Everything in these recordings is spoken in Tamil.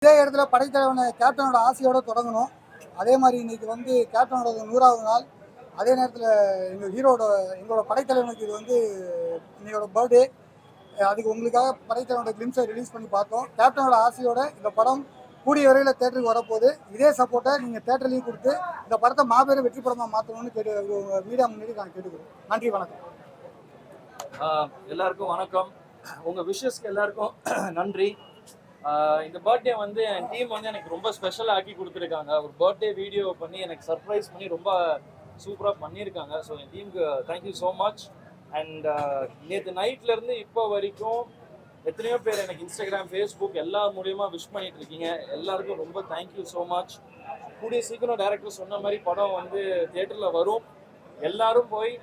இதே இடத்துல படைத்தலைவனை கேப்டனோட ஆசையோட தொடங்கணும். அதே மாதிரி இன்னைக்கு வந்து கேப்டனோட 100வது நாள். அதே நேரத்தில் எங்களோட படைத்தலைவனுக்கு இது வந்து இன்னையோட பர்த்டே. அதுக்கு உங்களுக்காக படைத்தலைவனோட கிளிம்ஸை ரிலீஸ் பண்ணி பார்த்தோம். கேப்டனோட ஆசையோட இந்த படம் கூடிய விரைவில் தேட்டருக்கு வரப்போகுது. இதே சப்போர்ட்டை நீங்கள் தேட்டர்லையும் கொடுத்து இந்த படத்தை மாபெரும் வெற்றி படமாக மாற்றணும்னு மீடியா முன்னாடி நான் கேட்டுக்கிறோம். நன்றி, வணக்கம். எல்லாருக்கும் வணக்கம். உங்கள் விஷஸ்க்கு எல்லாருக்கும் நன்றி. இந்த பர்த்டே வந்து என் டீம் வந்து எனக்கு ரொம்ப ஸ்பெஷலாக ஆக்கி கொடுத்துருக்காங்க. ஒரு பர்த்டே வீடியோ பண்ணி எனக்கு சர்ப்ரைஸ் பண்ணி ரொம்ப சூப்பராக பண்ணியிருக்காங்க. ஸோ என் டீமுக்கு தேங்க்யூ ஸோ மச். அண்ட் நேற்று நைட்லேருந்து இப்போ வரைக்கும் எத்தனையோ பேர் எனக்கு இன்ஸ்டாகிராம், ஃபேஸ்புக் எல்லா மூலியமா விஷ் பண்ணிட்டு இருக்கீங்க. எல்லாருக்கும் ரொம்ப தேங்க்யூ ஸோ மச். கூடிய சீக்கிரம் டைரக்டர் சொன்ன மாதிரி படம் வந்து தியேட்டரில் வரும். எல்லாரும் போய்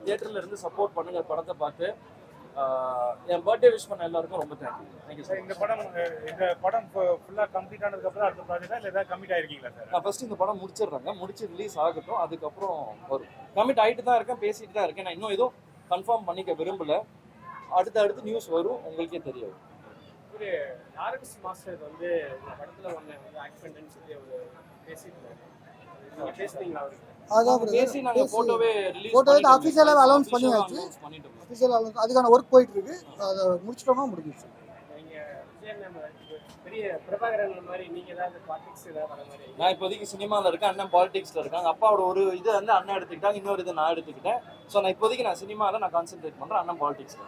தியேட்டரில் இருந்து சப்போர்ட் பண்ணுங்க படத்தை பார்த்து. என் பர்த்டே விஷ் பண்ண எல்லாருக்கும் ரொம்ப தேங்க்யூ சார். இந்த படம் ஃபுல்லாக கம்ப்ளீட் ஆனதுக்கப்புறம் அடுத்த ப்ராஜெக்டா இல்லை ஏதாவது கமிட் ஆயிருக்கீங்களா சார்? நான் ஃபர்ஸ்ட் இந்த படம் முடிச்சிடுறாங்க, முடிச்சு ரிலீஸ் ஆகட்டும், அதுக்கப்புறம் வரும். கமிட் ஆகிட்டு தான் இருக்கேன், பேசிட்டு தான் இருக்கேன். நான் இன்னும் எதுவும் கன்ஃபார்ம் பண்ணிக்க விரும்பல. அடுத்து நியூஸ் வரும், உங்களுக்கே தெரியும். ஒரு ஆர்எக்ஸ் மாஸ்டர் வந்து இந்த படத்தில் வந்து ஆக்சிடென்ட்னு சொல்லி அவர் பேசியிருந்தாரு. நீங்கள் பேசுனீங்களா அவருக்கு? பேசி நாங்க போட்டோவே அஃபிஷியலாக அனௌன்ஸ் பண்ணியாச்சு. அஃபிஷியல் அனௌன்ஸ் அதுக்கான ஒர்க் போயிட்டு இருக்கு. அதை முடிச்சிட்டோம்னா முடிஞ்சிச்சு. பெரிய பிரபாகரன் மாதிரி நீங்க ஏதாவது பாலிடிக்ஸ் ஏதாவது வர மாதிரி? நான் இப்போதைக்கு சினிமாவில் இருக்கேன், அண்ணன் பாலிடிக்ஸ்ல இருக்காங்க. அப்பாவோட ஒரு இது வந்து அண்ணன் எடுத்துக்கிட்டாங்க, இன்னொரு இது நான் எடுத்துக்கிட்டேன். ஸோ நான் இப்போதைக்கு சினிமாவில் கான்சென்ட்ரேட் பண்றேன், அண்ணன் பாலிடிக்ஸ்ல.